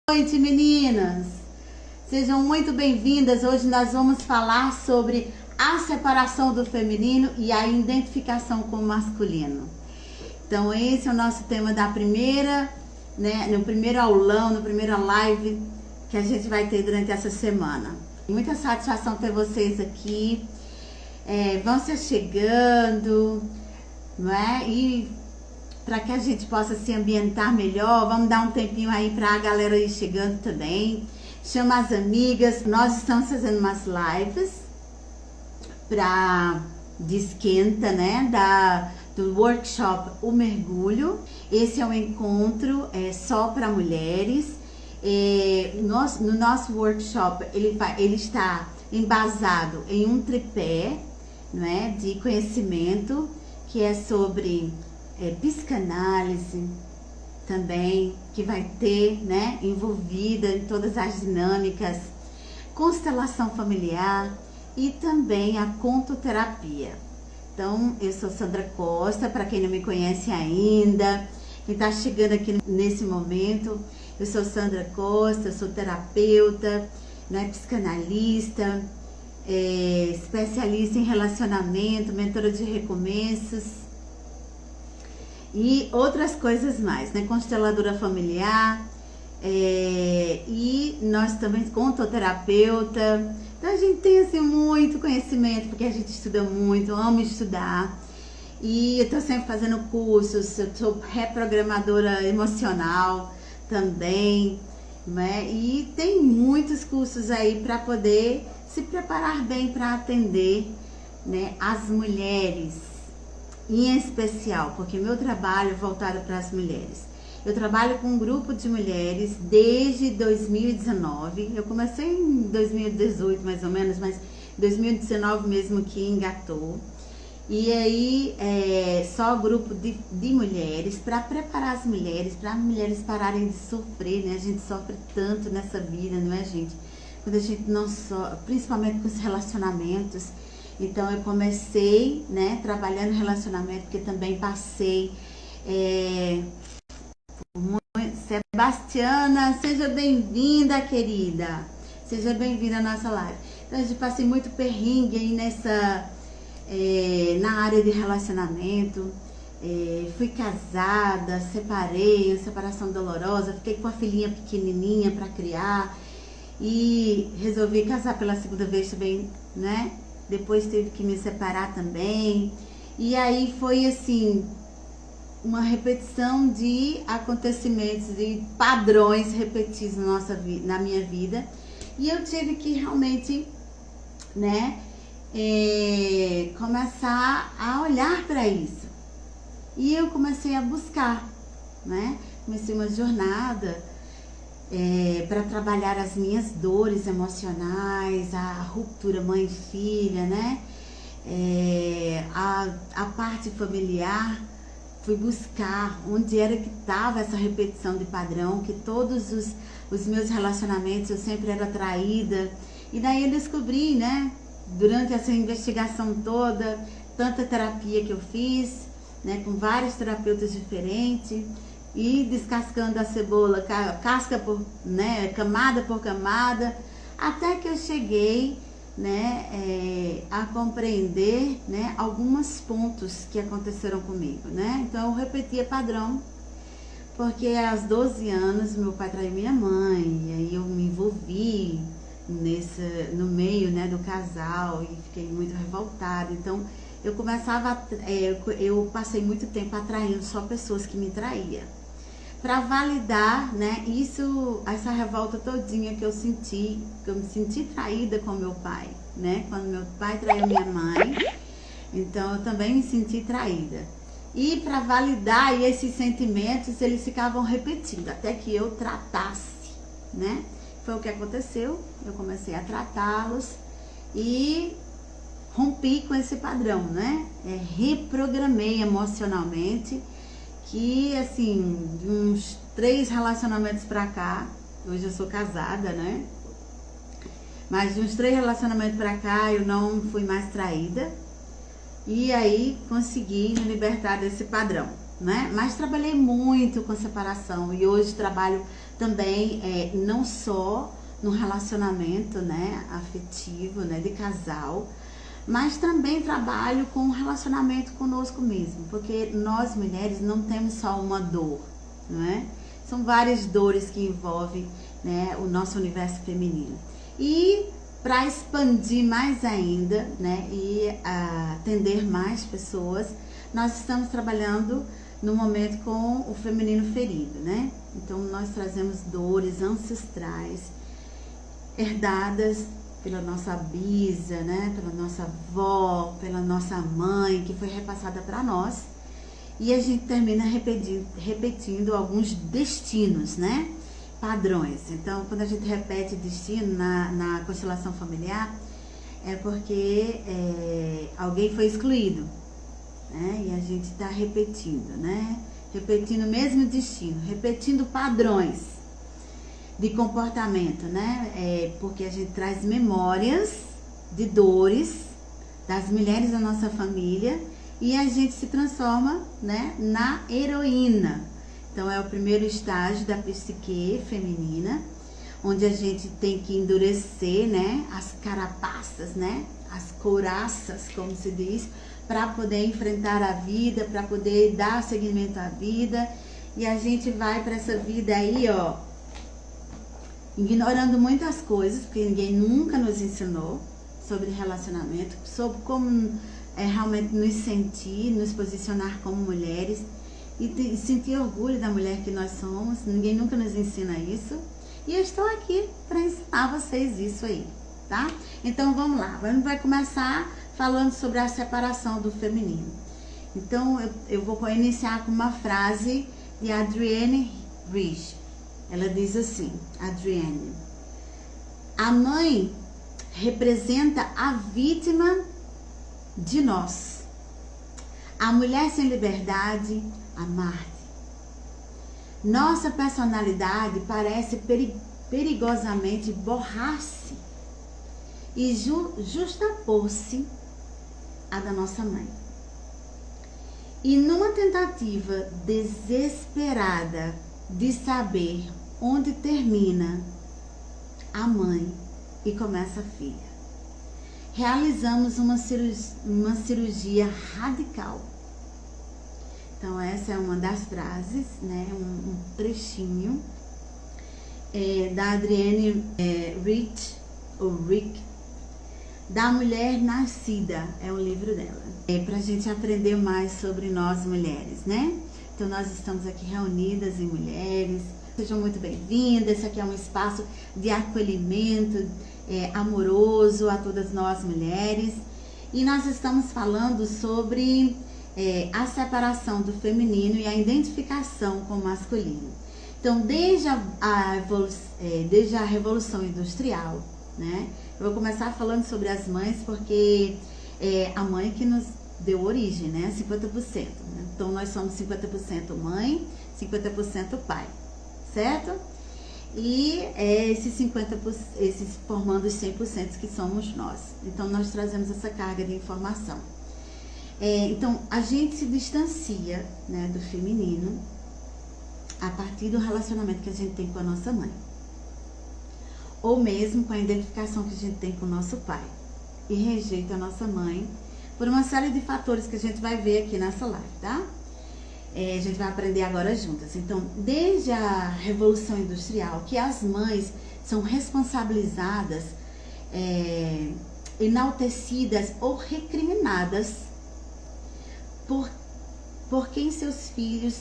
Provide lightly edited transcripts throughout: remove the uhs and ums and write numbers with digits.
Boa noite, meninas! Sejam muito bem-vindas. Hoje nós vamos falar sobre a separação do feminino e a identificação com o masculino. Então, esse é o nosso tema da primeira, no primeiro aulão, na primeira live que a gente vai ter durante essa semana. Muita satisfação ter vocês aqui. Vão se chegando, não é? E para que a gente possa se ambientar melhor, vamos dar um tempinho aí para a galera ir chegando também. Chama as amigas. Nós estamos fazendo umas lives de esquenta, né? Do workshop O Mergulho. Esse é um encontro só para mulheres. No nosso workshop, ele está embasado em um tripé, né, de conhecimento, que é sobre psicanálise também, que vai ter, né, envolvida em todas as dinâmicas, constelação familiar e também a contoterapia. Então, eu sou Sandra Costa, para quem não me conhece ainda, quem está chegando aqui nesse momento, eu sou Sandra Costa, sou terapeuta, né, psicanalista, especialista em relacionamento, mentora de recomeços e outras coisas mais, né? Consteladora familiar, e nós também contoterapeuta. Então a gente tem assim muito conhecimento, porque a gente estuda muito, amo estudar, e eu tô sempre fazendo cursos. Eu sou reprogramadora emocional também, né? E tem muitos cursos aí para poder se preparar bem para atender, né, as mulheres, em especial, porque meu trabalho é voltado para as mulheres. Eu trabalho com um grupo de mulheres desde 2019. Eu comecei em 2018 mais ou menos, mas 2019 mesmo que engatou. E aí, só grupo de mulheres, para preparar as mulheres, para as mulheres pararem de sofrer, né? A gente sofre tanto nessa vida, não é, gente? Quando a gente não sofre, principalmente com os relacionamentos. Então, eu comecei, né, trabalhando em relacionamento, porque também passei. Sebastiana, seja bem-vinda, querida. Seja bem-vinda à nossa live. Então, eu passei muito perrengue aí na área de relacionamento. Fui casada, separei, uma separação dolorosa, fiquei com a filhinha pequenininha para criar e resolvi casar pela segunda vez também, né? Depois teve que me separar também. E aí foi assim, uma repetição de acontecimentos e padrões repetidos na minha vida. E eu tive que realmente, né, começar a olhar para isso. E eu comecei a buscar, né? Comecei uma jornada para trabalhar as minhas dores emocionais, a ruptura mãe e filha, né? A parte familiar. Fui buscar onde era que estava essa repetição de padrão, que todos os meus relacionamentos eu sempre era traída. E daí eu descobri, né, durante essa investigação toda, tanta terapia que eu fiz, né, com vários terapeutas diferentes, e descascando a cebola, camada por camada, até que eu cheguei, né, a compreender, né, alguns pontos que aconteceram comigo, né? Então eu repetia padrão, porque aos 12 anos meu pai traiu minha mãe, e aí eu me envolvi no meio, né, do casal, e fiquei muito revoltada. Então eu passei muito tempo atraindo só pessoas que me traíam, para validar, né, essa revolta todinha que eu me senti traída com meu pai, né? Quando meu pai traiu minha mãe, então eu também me senti traída. E para validar esses sentimentos, eles ficavam repetindo, até que eu tratasse, né? Foi o que aconteceu, eu comecei a tratá-los e rompi com esse padrão, né? Reprogramei emocionalmente, que assim, de uns 3 relacionamentos pra cá, hoje eu sou casada, né? Mas de uns 3 relacionamentos pra cá, eu não fui mais traída. E aí, consegui me libertar desse padrão, né? Mas trabalhei muito com separação e hoje trabalho também não só no relacionamento, né, afetivo, né, de casal, mas também trabalho com o relacionamento conosco mesmo, porque nós mulheres não temos só uma dor, não é? São várias dores que envolvem, né, o nosso universo feminino. E para expandir mais ainda, né, e atender mais pessoas, nós estamos trabalhando no momento com o feminino ferido, né? Então nós trazemos dores ancestrais herdadas pela nossa bisa, né, pela nossa avó, pela nossa mãe, que foi repassada para nós, e a gente termina repetindo alguns destinos, né, padrões. Então, quando a gente repete destino na constelação familiar, é porque alguém foi excluído, né, e a gente está repetindo, né, repetindo o mesmo destino, repetindo padrões de comportamento, né? Porque a gente traz memórias de dores das mulheres da nossa família e a gente se transforma, né, na heroína. Então é o primeiro estágio da psique feminina, onde a gente tem que endurecer, né, as carapaças, né, as couraças, como se diz, para poder enfrentar a vida, para poder dar seguimento à vida. E a gente vai para essa vida aí, ó, ignorando muitas coisas, porque ninguém nunca nos ensinou sobre relacionamento, sobre como realmente nos sentir, nos posicionar como mulheres e sentir orgulho da mulher que nós somos. Ninguém nunca nos ensina isso. E eu estou aqui para ensinar vocês isso aí, tá? Então vamos lá, a gente vai começar falando sobre a separação do feminino. Então eu vou iniciar com uma frase de Adrienne Rich. Ela diz assim, Adrienne: a mãe representa a vítima de nós. A mulher sem liberdade, a Marte. Nossa personalidade parece perigosamente borrar-se e justapor-se à da nossa mãe. E numa tentativa desesperada de saber onde termina a mãe e começa a filha, realizamos uma cirurgia radical. Então essa é uma das frases, né, um trechinho da Adrienne Rich, ou Rick, da Mulher Nascida, é o livro dela. Pra gente aprender mais sobre nós mulheres, né? Então nós estamos aqui reunidas em mulheres. Sejam muito bem-vindas. Esse aqui é um espaço de acolhimento amoroso a todas nós mulheres. E nós estamos falando sobre a separação do feminino e a identificação com o masculino. Então, desde a Revolução Industrial, né? Eu vou começar falando sobre as mães, porque é a mãe que nos deu origem, né? 50%. Né? Então, nós somos 50% mãe, 50% pai, certo? E esses 50%, esses formando os 100% que somos nós. Então, nós trazemos essa carga de informação. Então, a gente se distancia, né, do feminino a partir do relacionamento que a gente tem com a nossa mãe. Ou mesmo com a identificação que a gente tem com o nosso pai. E rejeita a nossa mãe por uma série de fatores que a gente vai ver aqui nessa live, tá? A gente vai aprender agora juntas. Então, desde a Revolução Industrial, que as mães são responsabilizadas, enaltecidas ou recriminadas por quem seus filhos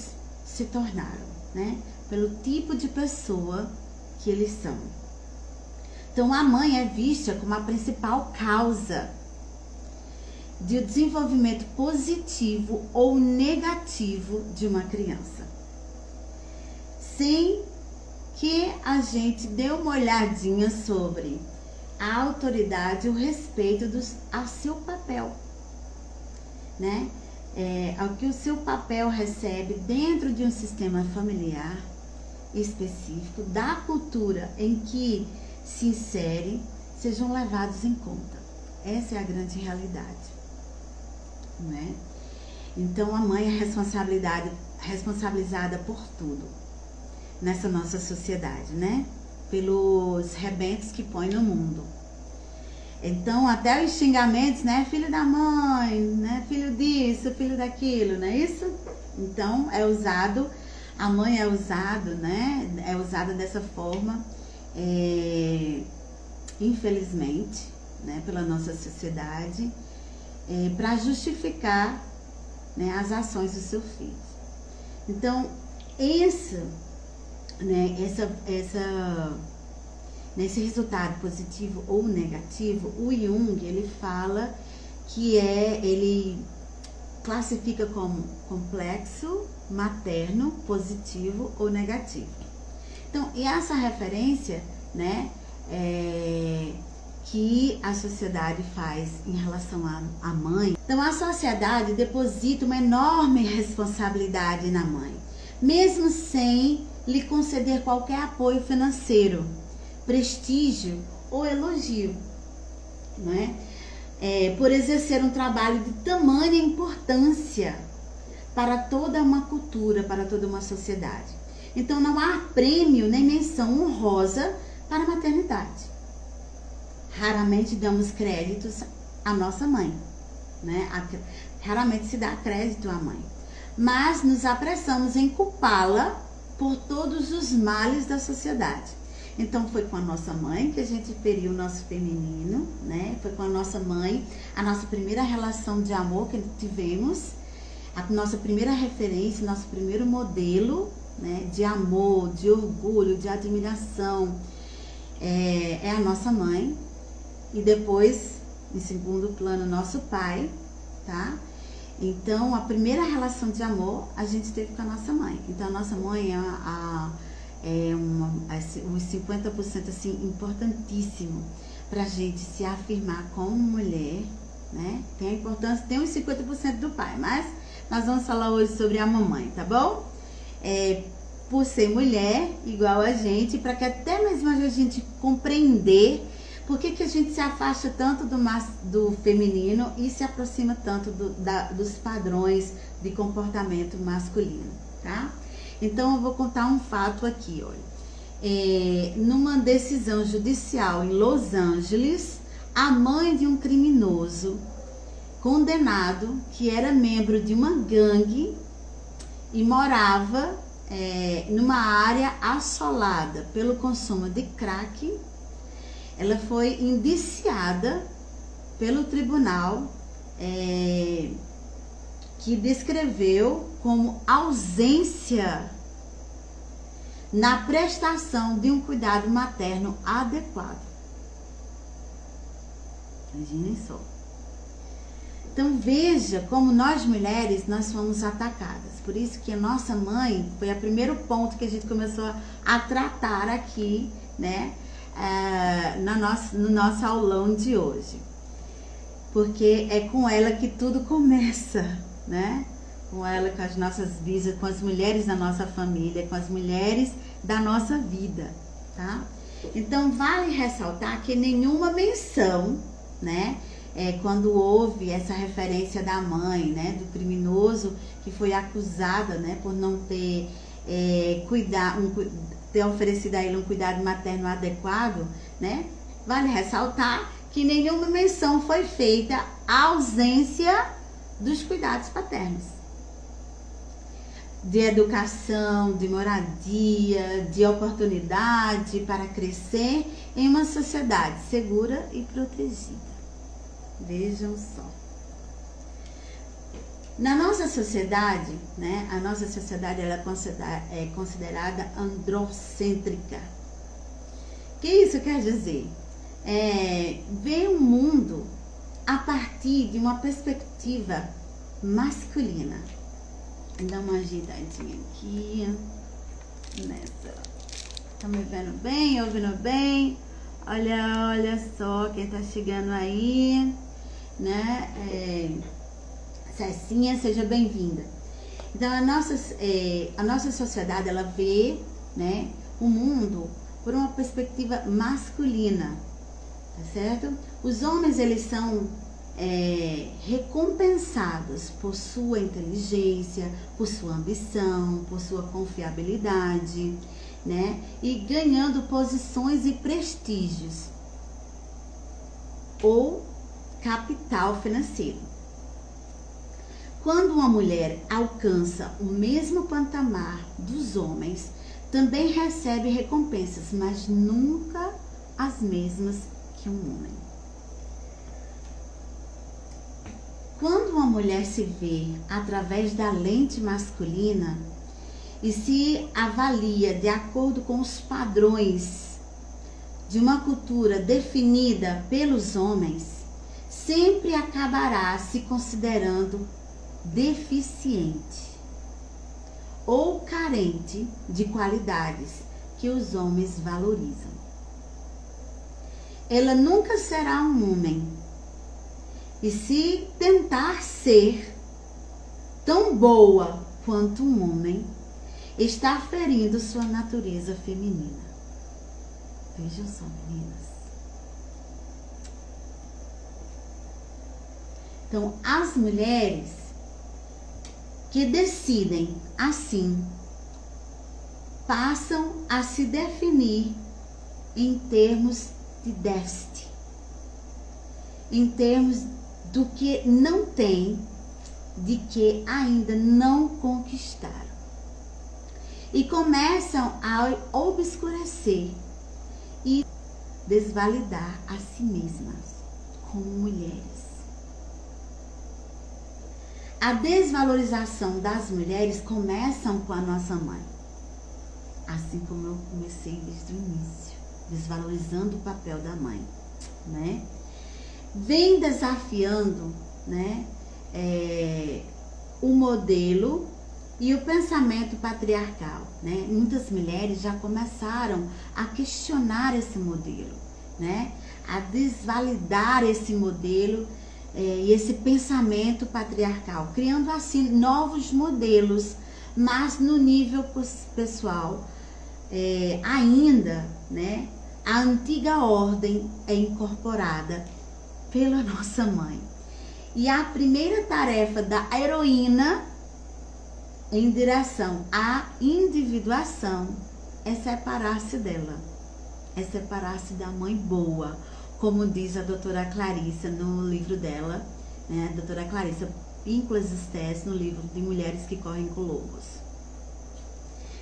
se tornaram, né? Pelo tipo de pessoa que eles são. Então, a mãe é vista como a principal causa de desenvolvimento positivo ou negativo de uma criança. Sem que a gente dê uma olhadinha sobre a autoridade e o respeito a seu papel, né? Ao que o seu papel recebe dentro de um sistema familiar específico, da cultura em que se insere, sejam levados em conta. Essa é a grande realidade, né? Então a mãe é responsabilizada por tudo, nessa nossa sociedade, né? Pelos rebentos que põe no mundo. Então, até os xingamentos, né? Filho da mãe, né? Filho disso, filho daquilo, não é isso? Então, é usado, a mãe é usado, né? É usada dessa forma, infelizmente, né? Pela nossa sociedade, para justificar, né? As ações do seu filho. Então, nesse resultado positivo ou negativo, o Jung, ele fala que ele classifica como complexo, materno, positivo ou negativo. Então, e essa referência, né, que a sociedade faz em relação à mãe. Então, a sociedade deposita uma enorme responsabilidade na mãe, mesmo sem lhe conceder qualquer apoio financeiro, prestígio ou elogio, não é? Por exercer um trabalho de tamanha importância para toda uma cultura, para toda uma sociedade. Então, não há prêmio nem menção honrosa para a maternidade. Raramente damos créditos à nossa mãe, né? Raramente se dá crédito à mãe, mas nos apressamos em culpá-la por todos os males da sociedade. Então, foi com a nossa mãe que a gente feriu o nosso feminino, né? Foi com a nossa mãe, a nossa primeira relação de amor que tivemos, a nossa primeira referência, nosso primeiro modelo, né? De amor, de orgulho, de admiração, é a nossa mãe. E depois, em segundo plano, nosso pai, tá? Então, a relação de amor a gente teve com a nossa mãe. Então, a nossa mãe uns 50% assim, importantíssimo pra gente se afirmar como mulher, né? Tem a importância, tem uns 50% do pai, mas nós vamos falar hoje sobre a mamãe, tá bom? Por ser mulher, igual a gente, para que até mesmo a gente compreender por que a gente se afasta tanto do feminino e se aproxima tanto dos padrões de comportamento masculino, tá? Então, eu vou contar um fato aqui, olha. Numa decisão judicial em Los Angeles, a mãe de um criminoso condenado, que era membro de uma gangue e morava numa área assolada pelo consumo de crack, ela foi indiciada pelo tribunal, que descreveu como ausência na prestação de um cuidado materno adequado. Imaginem só. Então, veja como nós mulheres, nós fomos atacadas. Por isso que a nossa mãe foi o primeiro ponto que a gente começou a tratar aqui, né? No nosso aulão de hoje, porque é com ela que tudo começa, né? Com ela, com as nossas vidas, com as mulheres da nossa família, com as mulheres da nossa vida, tá? Então, vale ressaltar que nenhuma menção, né? Quando houve essa referência da mãe, né? Do criminoso que foi acusada, né? Por não ter ter oferecido a ele um cuidado materno adequado, né? Vale ressaltar que nenhuma menção foi feita à ausência dos cuidados paternos, de educação, de moradia, de oportunidade para crescer em uma sociedade segura e protegida. Vejam só. Na nossa sociedade, né, a nossa sociedade ela é considerada androcêntrica. O que isso quer dizer? Ver o mundo a partir de uma perspectiva masculina. Vou dar uma ajeitadinha aqui, nessa. Tá me vendo bem, ouvindo bem? Olha só quem tá chegando aí, né? Cecinha, seja bem-vinda. Então, a nossa sociedade, ela vê, né, o mundo por uma perspectiva masculina, tá certo? Os homens, eles são recompensados por sua inteligência, por sua ambição, por sua confiabilidade. né? E ganhando posições e prestígios ou capital financeiro. Quando uma mulher alcança o mesmo patamar dos homens, também recebe recompensas, mas nunca as mesmas que um homem. Quando uma mulher se vê através da lente masculina e se avalia de acordo com os padrões de uma cultura definida pelos homens, sempre acabará se considerando deficiente ou carente de qualidades que os homens valorizam. Ela nunca será um homem, e se tentar ser tão boa quanto um homem, está ferindo sua natureza feminina. Vejam só, meninas. Então, as mulheres que decidem assim passam a se definir em termos de déficit, em termos do que não tem, de que ainda não conquistaram, e começam a obscurecer e desvalidar a si mesmas como mulheres. A desvalorização das mulheres começa com a nossa mãe, assim como eu comecei desde o início, desvalorizando o papel da mãe, né? Vem desafiando, né, o modelo e o pensamento patriarcal, né? Muitas mulheres já começaram a questionar esse modelo, né? A desvalidar esse modelo e esse pensamento patriarcal, criando assim novos modelos, mas no nível pessoal, ainda, né, a antiga ordem é incorporada pela nossa mãe. E a primeira tarefa da heroína em direção à individuação é separar-se dela, é separar-se da mãe boa, como diz a doutora Clarissa no livro dela, né? A doutora Clarissa Píncolas Estés, no livro de Mulheres que Correm com Lobos.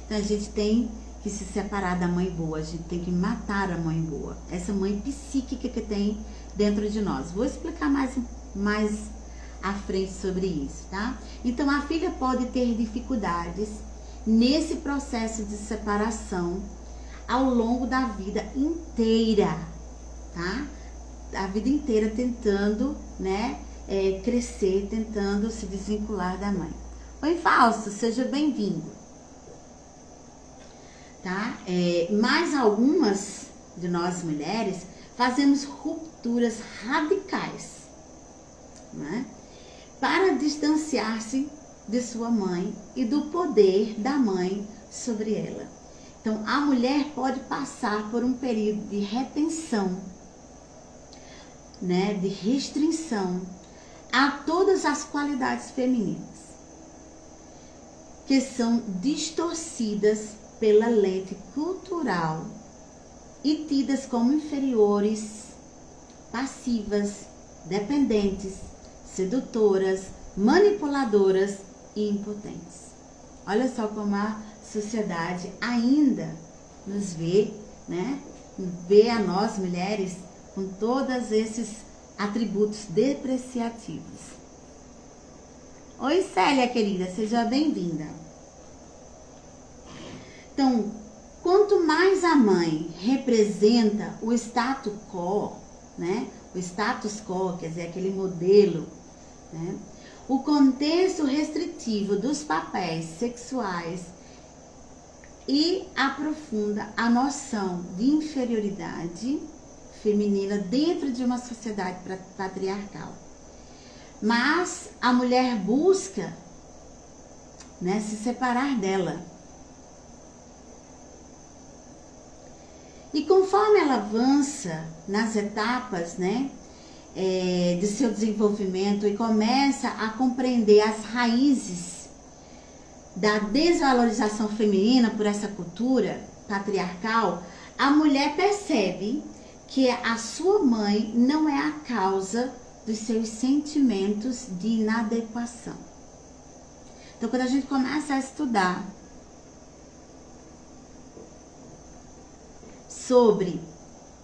Então a gente tem que se separar da mãe boa, a gente tem que matar a mãe boa, essa mãe psíquica que tem dentro de nós. Vou explicar mais à frente sobre isso, tá? Então a filha pode ter dificuldades nesse processo de separação ao longo da vida inteira, tá? A vida inteira tentando, né, crescer, tentando se desvincular da mãe. Oi, Fausto, seja bem-vindo. Tá? Mais algumas de nós mulheres fazemos rupturas radicais, né, para distanciar-se de sua mãe e do poder da mãe sobre ela. Então, a mulher pode passar por um período de retenção, né, de restrição a todas as qualidades femininas que são distorcidas pela lente cultural e tidas como inferiores, passivas, dependentes, sedutoras, manipuladoras e impotentes. Olha só como a sociedade ainda nos vê, né? Vê a nós mulheres com todos esses atributos depreciativos. Oi, Célia, querida, seja bem-vinda. Então, quanto mais a mãe representa o status quo, né? O status quo, quer dizer, aquele modelo, né? O contexto restritivo dos papéis sexuais e aprofunda a noção de inferioridade feminina dentro de uma sociedade patriarcal. Mas a mulher busca, né, se separar dela. E conforme ela avança nas etapas, né, de seu desenvolvimento e começa a compreender as raízes da desvalorização feminina por essa cultura, patriarcal, a mulher percebe que a sua mãe não é a causa dos seus sentimentos de inadequação. Então, quando a gente começa a estudar sobre,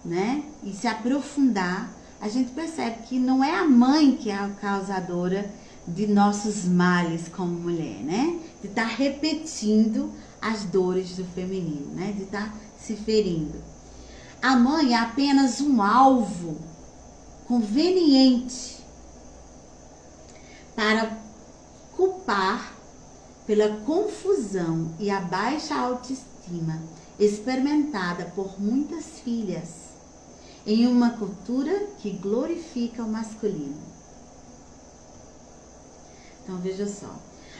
né, e se aprofundar, a gente percebe que não é a mãe que é a causadora de nossos males como mulher, né? De estar repetindo as dores do feminino, né? De estar se ferindo. A mãe é apenas um alvo conveniente para culpar pela confusão e a baixa autoestima experimentada por muitas filhas em uma cultura que glorifica o masculino. Então veja só,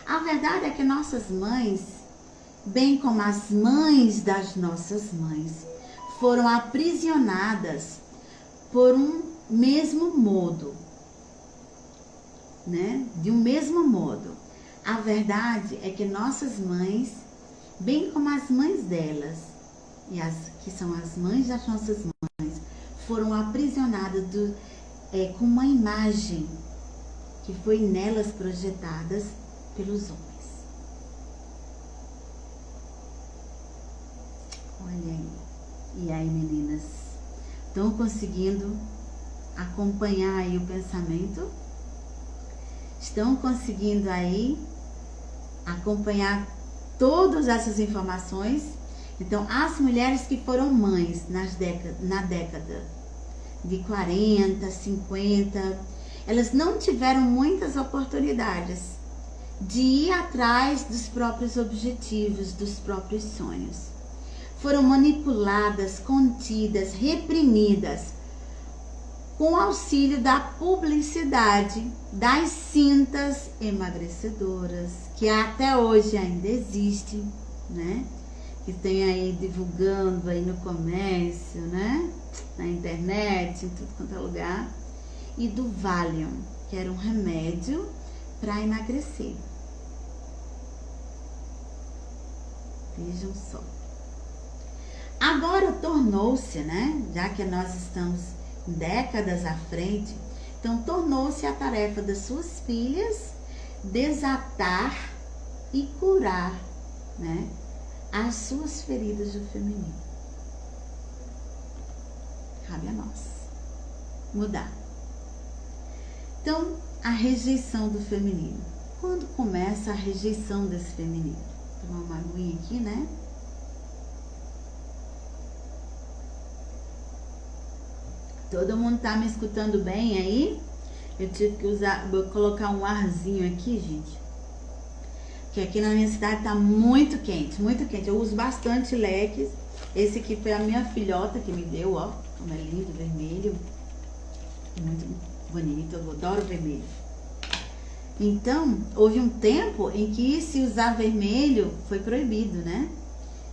a verdade é que nossas mães, bem como as mães das nossas mães, foram aprisionadas por um mesmo modo, né? De um mesmo modo. A verdade é que nossas mães, bem como as mães delas, e as que são as mães das nossas mães, foram aprisionadas com uma imagem que foi nelas projetadas pelos homens. Olha aí. E aí, meninas? Estão conseguindo acompanhar aí o pensamento? Estão conseguindo aí acompanhar todas essas informações? Então, as mulheres que foram mães na década de 40, 50, elas não tiveram muitas oportunidades de ir atrás dos próprios objetivos, dos próprios sonhos. Foram manipuladas, contidas, reprimidas, com auxílio da publicidade, das cintas emagrecedoras, que até hoje ainda existe, né? Que tem aí divulgando aí no comércio, né? Na internet, em tudo quanto é lugar. E do Valium, que era um remédio para emagrecer. Vejam só. Agora tornou-se, né? Já que nós estamos décadas à frente, então tornou-se a tarefa das suas filhas desatar e curar, né, as suas feridas do feminino. Cabe a nós mudar. Então, a rejeição do feminino. Quando começa a rejeição desse feminino? Vou tomar uma aguinha aqui, né? Todo mundo tá me escutando bem aí? Eu tive que vou colocar um arzinho aqui, gente. Que aqui na minha cidade tá muito quente, muito quente. Eu uso bastante leques. Esse aqui foi a minha filhota que me deu, ó. Como é lindo, vermelho. Muito bonito, eu adoro vermelho. Então, houve um tempo em que se usar vermelho foi proibido, né?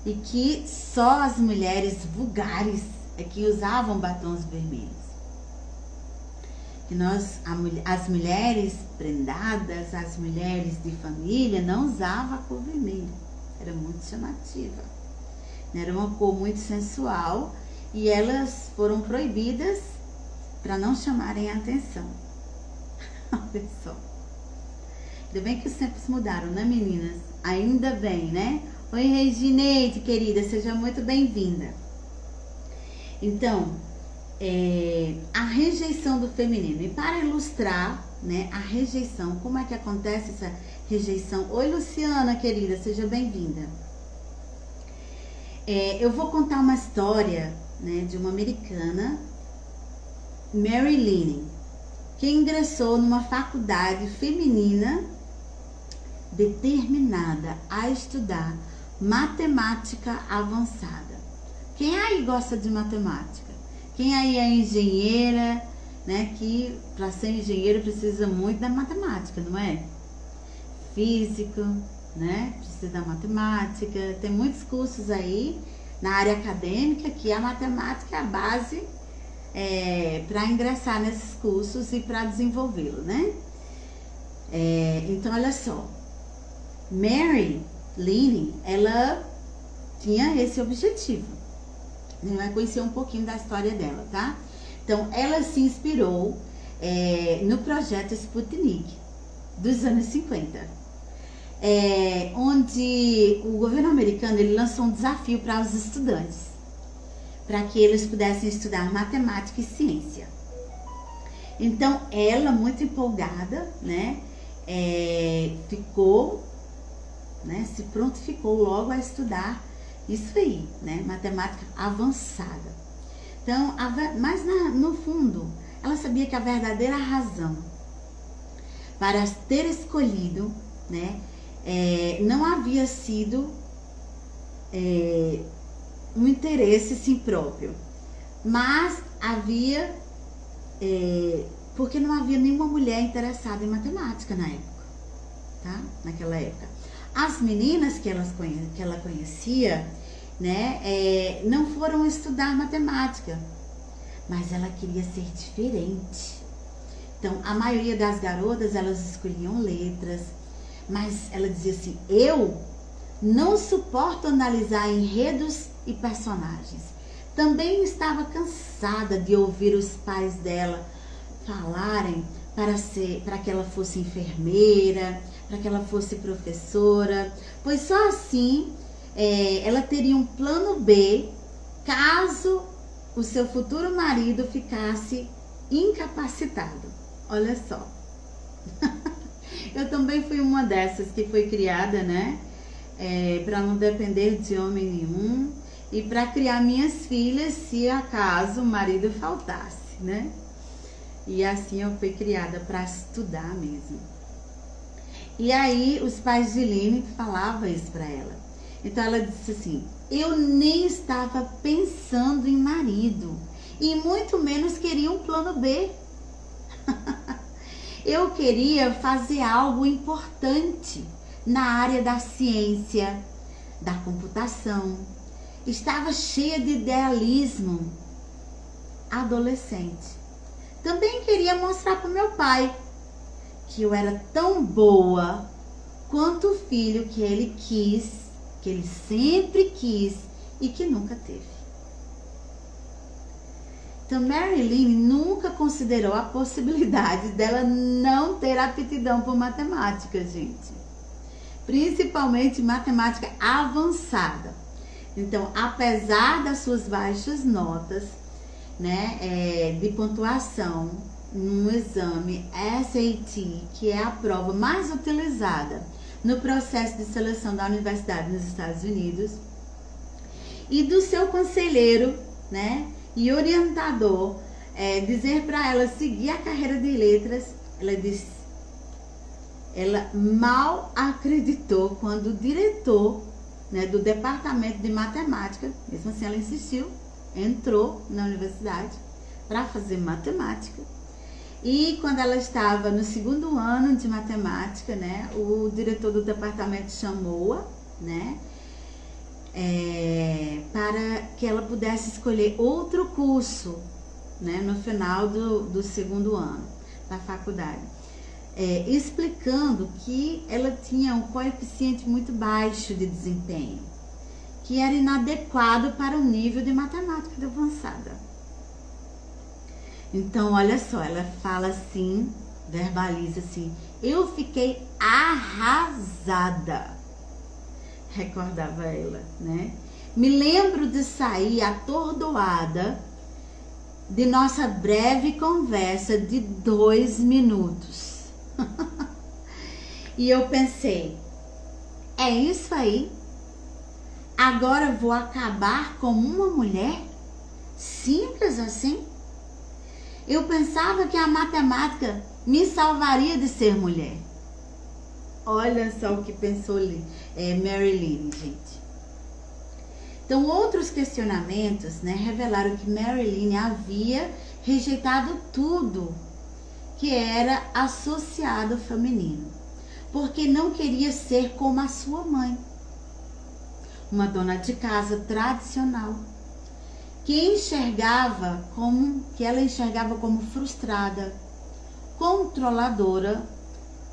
E que só as mulheres vulgares é que usavam batons vermelhos. E as mulheres prendadas, as mulheres de família, não usavam a cor vermelha. Era muito chamativa. Era uma cor muito sensual e elas foram proibidas para não chamarem a atenção. Olha só. Ainda bem que os tempos mudaram, né, meninas? Ainda bem, né? Oi, Regineide, querida, seja muito bem-vinda. Então, a rejeição do feminino. E para ilustrar, né, a rejeição, como é que acontece essa rejeição? Oi, Luciana, querida, seja bem-vinda. Eu vou contar uma história, né, de uma americana, Mary Lanning, que ingressou numa faculdade feminina determinada a estudar matemática avançada. Quem aí gosta de matemática? Quem aí é engenheira, né? Que para ser engenheiro precisa muito da matemática, não é? Físico, né? Precisa da matemática. Tem muitos cursos aí na área acadêmica que a matemática é a base para ingressar nesses cursos e para desenvolvê-lo, né? Então, olha só. Mary Lanning, ela tinha esse objetivo. A gente vai conhecer um pouquinho da história dela, tá? Então, ela se inspirou no projeto Sputnik, dos anos 50. Onde o governo americano ele lançou um desafio para os estudantes, para que eles pudessem estudar matemática e ciência. Então, ela, muito empolgada, né, se prontificou logo a estudar isso aí, né, matemática avançada. Então, mas no fundo, ela sabia que a verdadeira razão para ter escolhido, né, não havia sido um interesse sim próprio, mas havia porque não havia nenhuma mulher interessada em matemática na época, tá? Naquela época. As meninas que ela conhecia, né, não foram estudar matemática, mas ela queria ser diferente. Então, a maioria das garotas, elas escolhiam letras, mas ela dizia assim, eu não suporto analisar enredos e personagens. Também estava cansada de ouvir os pais dela falarem para que ela fosse enfermeira, para que ela fosse professora, pois só assim ela teria um plano B caso o seu futuro marido ficasse incapacitado. Olha só. Eu também fui uma dessas que foi criada, né, para não depender de homem nenhum e para criar minhas filhas se acaso o marido faltasse, né? E assim eu fui criada para estudar mesmo. E aí os pais de Lynn falavam isso para ela. Então ela disse assim, eu nem estava pensando em marido e muito menos queria um plano B. Eu queria fazer algo importante na área da ciência, da computação. Estava cheia de idealismo adolescente. Também queria mostrar para o meu pai que eu era tão boa quanto o filho que ele quis, que ele sempre quis e que nunca teve. Então, Mary Lynn nunca considerou a possibilidade dela não ter aptidão por matemática, gente. Principalmente matemática avançada. Então, apesar das suas baixas notas, né, de pontuação no exame SAT, que é a prova mais utilizada no processo de seleção da universidade nos Estados Unidos, e do seu conselheiro, né, e orientador dizer para ela seguir a carreira de letras, ela disse, ela mal acreditou quando o diretor, né, do departamento de matemática, mesmo assim ela insistiu, entrou na universidade para fazer matemática. E quando ela estava no segundo ano de matemática, né, o diretor do departamento chamou-a, né, para que ela pudesse escolher outro curso, né, no final do segundo ano da faculdade, explicando que ela tinha um coeficiente muito baixo de desempenho, que era inadequado para o nível de matemática de avançada. Então, olha só, ela fala assim, verbaliza assim, eu fiquei arrasada, recordava ela, né? Me lembro de sair atordoada de nossa breve conversa de 2 minutos. E eu pensei, é isso aí? Agora vou acabar como uma mulher? Simples assim? Eu pensava que a matemática me salvaria de ser mulher. Olha só o que pensou Mary Lynn, gente. Então, outros questionamentos, né, revelaram que Mary Lynn havia rejeitado tudo que era associado ao feminino, porque não queria ser como a sua mãe, uma dona de casa tradicional, que ela enxergava como frustrada, controladora,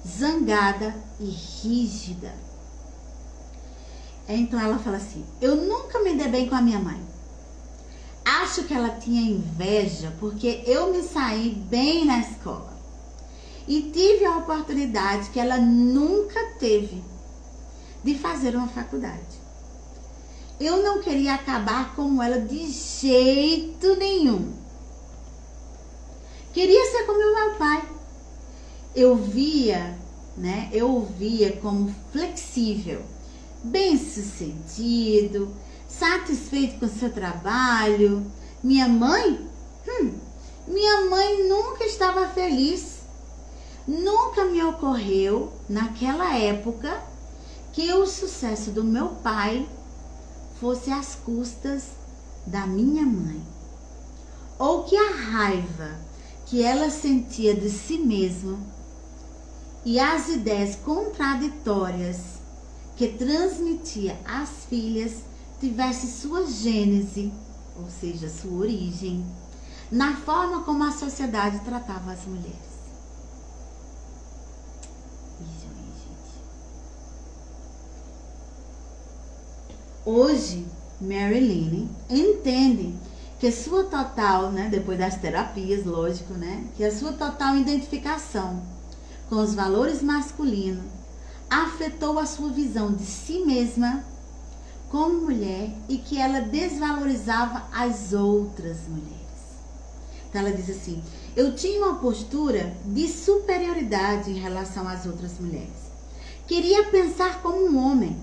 zangada e rígida. Então ela fala assim: eu nunca me dei bem com a minha mãe. Acho que ela tinha inveja porque eu me saí bem na escola. E tive a oportunidade que ela nunca teve de fazer uma faculdade. Eu não queria acabar como ela de jeito nenhum. Queria ser como meu pai. Eu via como flexível, bem-sucedido, satisfeito com seu trabalho. Minha mãe nunca estava feliz. Nunca me ocorreu, naquela época, que o sucesso do meu pai fosse às custas da minha mãe. Ou que a raiva que ela sentia de si mesma e as ideias contraditórias que transmitia às filhas tivesse sua gênese, ou seja, sua origem, na forma como a sociedade tratava as mulheres. Hoje, Marilyn entende que sua total, depois das terapias, lógico, que a sua total identificação com os valores masculinos afetou a sua visão de si mesma como mulher e que ela desvalorizava as outras mulheres. Então ela diz assim: eu tinha uma postura de superioridade em relação às outras mulheres. Queria pensar como um homem.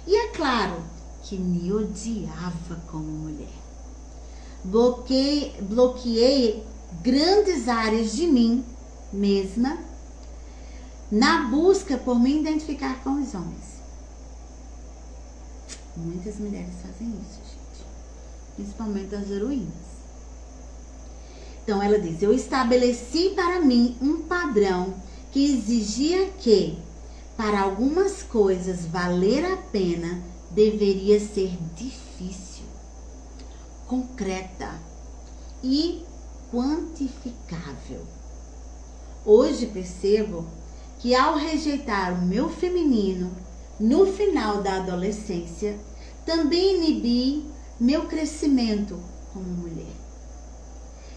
E é claro que me odiava como mulher. Bloqueei grandes áreas de mim mesma na busca por me identificar com os homens. Muitas mulheres fazem isso, gente. Principalmente as heroínas. Então ela diz: eu estabeleci para mim um padrão que exigia que, para algumas coisas valer a pena, deveria ser difícil, concreta e quantificável. Hoje percebo que ao rejeitar o meu feminino no final da adolescência, também inibi meu crescimento como mulher,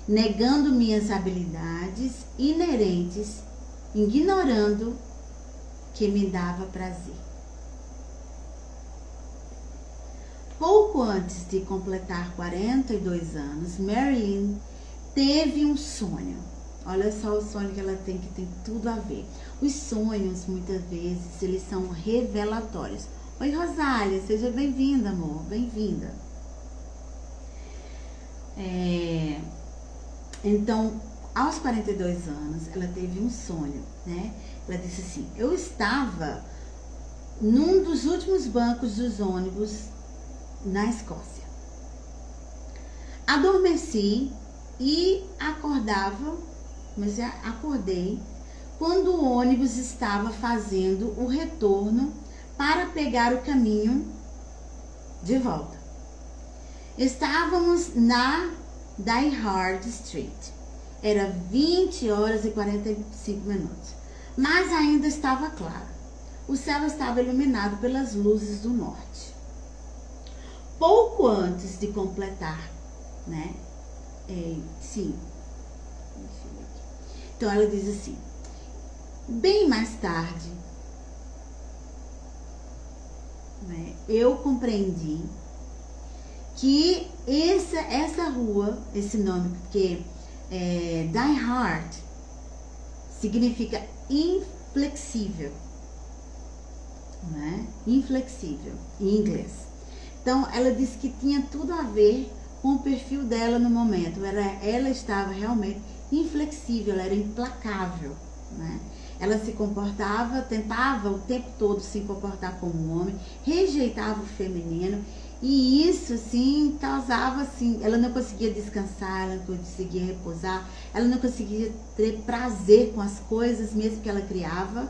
negando minhas habilidades inerentes, ignorando que me dava prazer. Pouco antes de completar 42 anos, Marilyn teve um sonho. Olha só o sonho que ela tem, que tem tudo a ver. Os sonhos, muitas vezes, eles são revelatórios. Oi, Rosália, seja bem-vinda, amor, bem-vinda. Então, aos 42 anos, ela teve um sonho, Ela disse assim: eu estava num dos últimos bancos dos ônibus na Escócia. Adormeci e acordei quando o ônibus estava fazendo o retorno para pegar o caminho de volta. Estávamos na Dye Street. Era 20 horas e 45 minutos, mas ainda estava claro. O céu estava iluminado pelas luzes do norte. Pouco antes de completar, Então ela diz assim: bem mais tarde, eu compreendi que essa rua, esse nome, porque Die Hard significa inflexível, inflexível em inglês. Então ela disse que tinha tudo a ver com o perfil dela no momento. Ela estava realmente inflexível, ela era implacável, Ela se comportava, tentava o tempo todo se comportar como um homem, rejeitava o feminino, e isso, assim, causava, assim, ela não conseguia descansar, ela não conseguia repousar, ela não conseguia ter prazer com as coisas mesmo que ela criava.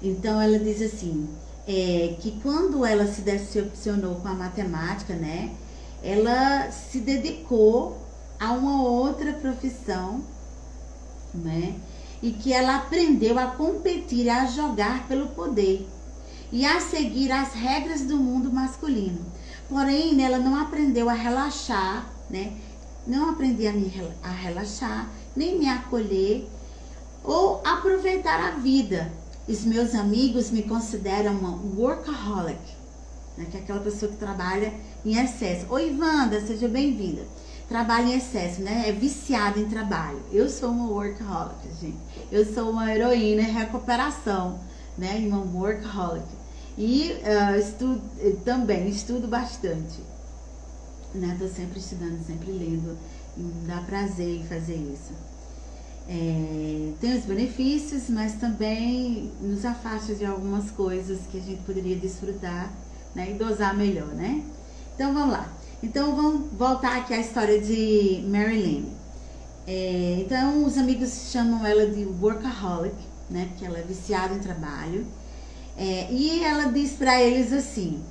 Então ela diz assim, que quando ela se decepcionou com a matemática, ela se dedicou a uma outra profissão, e que ela aprendeu a competir, a jogar pelo poder. e a seguir as regras do mundo masculino. Porém, ela não aprendeu a relaxar, né? Não aprendi a relaxar, nem me acolher ou aproveitar a vida. Os meus amigos me consideram uma workaholic, né? Que é aquela pessoa que trabalha em excesso. Oi, Wanda, seja bem-vinda. Trabalha em excesso, né? É viciada em trabalho. Eu sou uma workaholic, gente. Eu sou uma heroína em recuperação, né? Uma workaholic. E também estudo bastante, né? Tô sempre estudando, sempre lendo. E me dá prazer em fazer isso. Tem os benefícios, mas também nos afasta de algumas coisas que a gente poderia desfrutar, né? E dosar melhor, né? Então vamos lá. Então vamos voltar aqui à história de Marilyn. Então os amigos chamam ela de workaholic, né? Porque ela é viciada em trabalho. E ela diz para eles assim,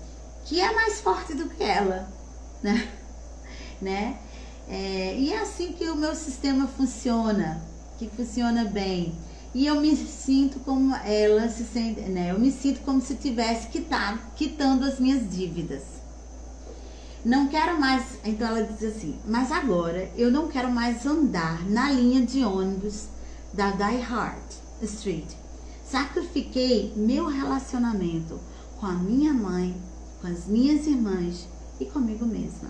que é mais forte do que ela, né? E é assim que o meu sistema funciona, que funciona bem. E eu me sinto como ela se sente, né? Eu me sinto como se tivesse quitando as minhas dívidas. Não quero mais, então ela diz assim, mas agora eu não quero mais andar na linha de ônibus da Die Hard Street. Sacrifiquei meu relacionamento com a minha mãe, com as minhas irmãs e comigo mesma,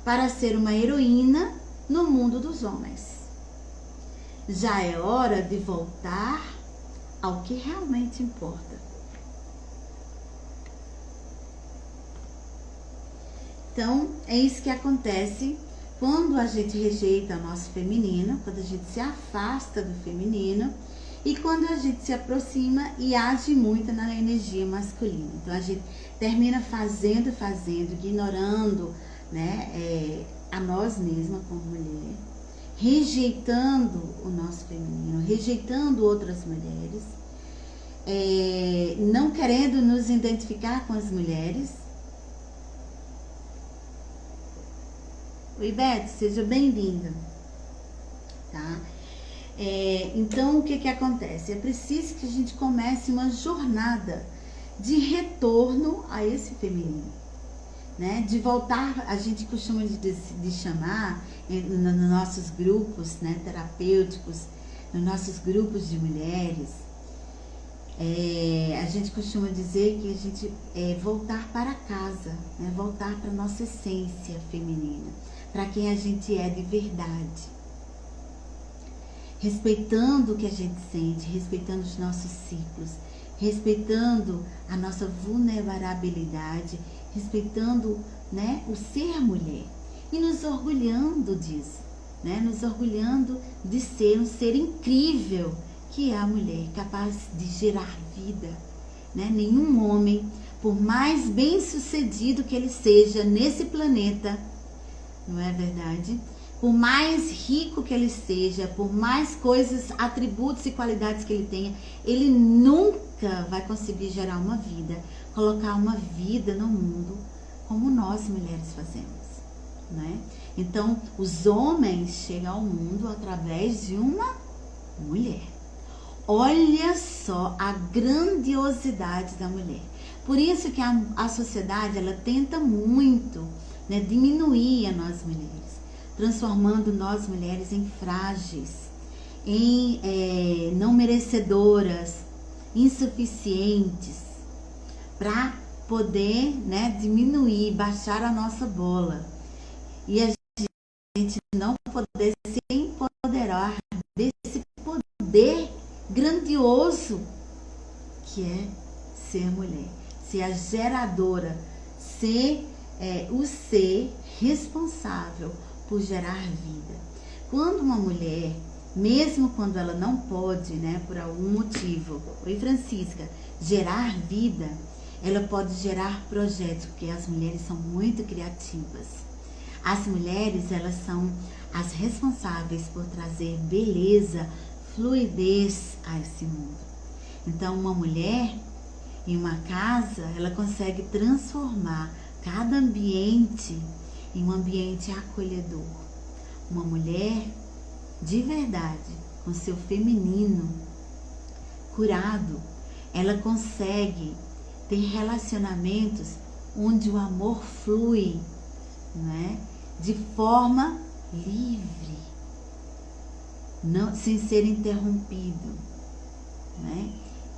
para ser uma heroína no mundo dos homens. Já é hora de voltar ao que realmente importa. Então, é isso que acontece quando a gente rejeita o nosso feminino, quando a gente se afasta do feminino e quando a gente se aproxima e age muito na energia masculina. Então, a gente termina fazendo, ignorando, né, a nós mesmas como mulher, rejeitando o nosso feminino, rejeitando outras mulheres, não querendo nos identificar com as mulheres. Oi, Beto, seja bem-vinda, tá? Então, o que acontece? É preciso que a gente comece uma jornada de retorno a esse feminino, né? De voltar, a gente costuma de chamar, nos nossos grupos, né, terapêuticos, nos nossos grupos de mulheres, a gente costuma dizer que a gente voltar para casa, né? Voltar para a nossa essência feminina, para quem a gente é de verdade, respeitando o que a gente sente, respeitando os nossos ciclos, respeitando a nossa vulnerabilidade, respeitando, né, o ser mulher e nos orgulhando disso, né, nos orgulhando de ser um ser incrível que é a mulher, capaz de gerar vida, né? Nenhum homem, por mais bem sucedido que ele seja nesse planeta, não é verdade? Por mais rico que ele seja, por mais coisas, atributos e qualidades que ele tenha, ele nunca vai conseguir gerar uma vida, colocar uma vida no mundo como nós mulheres fazemos, né? Então, os homens chegam ao mundo através de uma mulher. Olha só a grandiosidade da mulher. Por isso que a sociedade, ela tenta muito, né, diminuir a nós mulheres, transformando nós mulheres em frágeis, em não merecedoras, insuficientes, para poder, né, diminuir, baixar a nossa bola. E a gente não poder se empoderar desse poder grandioso que é ser mulher, ser a geradora, ser o ser responsável por gerar vida. Quando uma mulher, mesmo quando ela não pode, né, por algum motivo, oi Francisca, gerar vida, ela pode gerar projetos, porque as mulheres são muito criativas. As mulheres, elas são as responsáveis por trazer beleza, fluidez a esse mundo. Então, uma mulher em uma casa, ela consegue transformar cada ambiente em um ambiente acolhedor. Uma mulher de verdade, com seu feminino curado, ela consegue tem relacionamentos onde o amor flui, né, de forma livre, não, sem ser interrompido, né?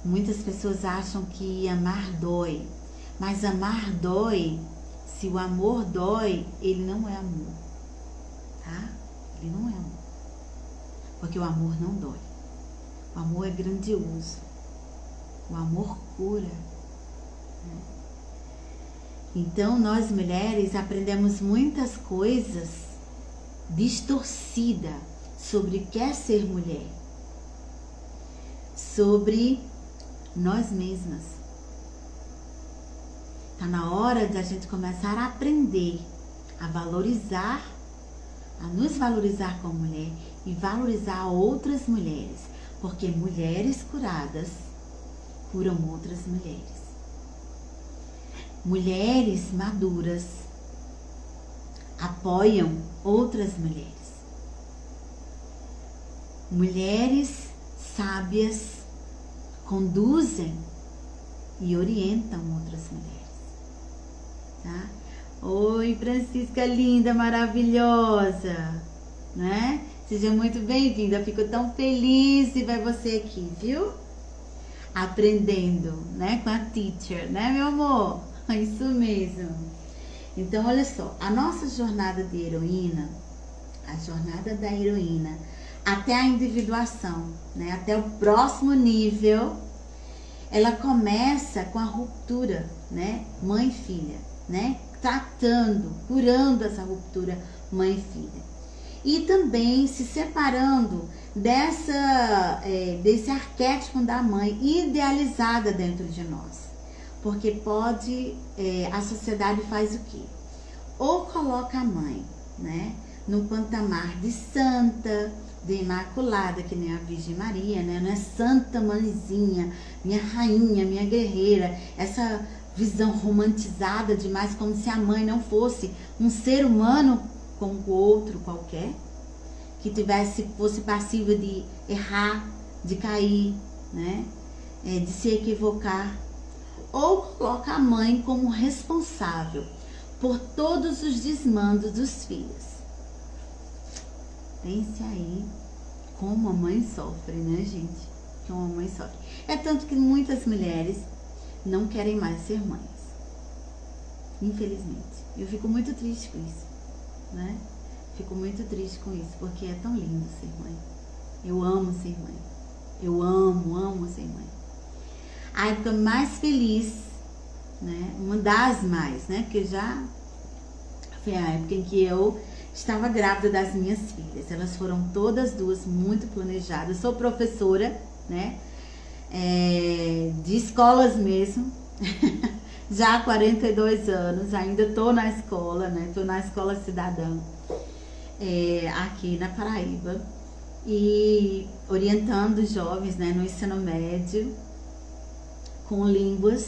Muitas pessoas acham que amar dói, mas amar dói. Se o amor dói, ele não é amor, tá? Ele não é amor, porque o amor não dói. O amor é grandioso, o amor cura, né? Então, nós mulheres aprendemos muitas coisas distorcidas sobre o que é ser mulher, sobre nós mesmas. Está na hora de a gente começar a aprender a valorizar, a nos valorizar como mulher e valorizar outras mulheres, porque mulheres curadas curam outras mulheres. Mulheres maduras apoiam outras mulheres. Mulheres sábias conduzem e orientam outras mulheres, tá? Oi, Francisca linda, maravilhosa, né? Seja muito bem-vinda, fico tão feliz de ver você aqui, viu? Aprendendo, né, com a teacher, né, meu amor? Isso mesmo. Então, olha só, a nossa jornada de heroína, a jornada da heroína, até a individuação, né, até o próximo nível, ela começa com a ruptura, né, mãe e filha, né, tratando, curando essa ruptura mãe e filha. E também se separando desse arquétipo da mãe idealizada dentro de nós. Porque a sociedade faz o quê? Ou coloca a mãe, né, no patamar de santa, de imaculada, que nem a Virgem Maria, né? Não é santa mãezinha, minha rainha, minha guerreira. Essa visão romantizada demais, como se a mãe não fosse um ser humano como outro qualquer, que fosse passível de errar, de cair, né? De se equivocar. Ou coloca a mãe como responsável por todos os desmandos dos filhos. Pense aí como a mãe sofre, né, gente? Como a mãe sofre. É tanto que muitas mulheres não querem mais ser mães. Infelizmente. Eu fico muito triste com isso, né? Fico muito triste com isso, porque é tão lindo ser mãe. Eu amo ser mãe. Eu amo ser mãe. A época mais feliz, né? Uma das mais, né? Porque já foi a época em que eu estava grávida das minhas filhas. Elas foram todas duas muito planejadas. Sou professora, né? De escolas mesmo. Já há 42 anos. Ainda estou na escola, né? Estou na escola cidadã. Aqui na Paraíba. E orientando jovens, né? No ensino médio. Com línguas.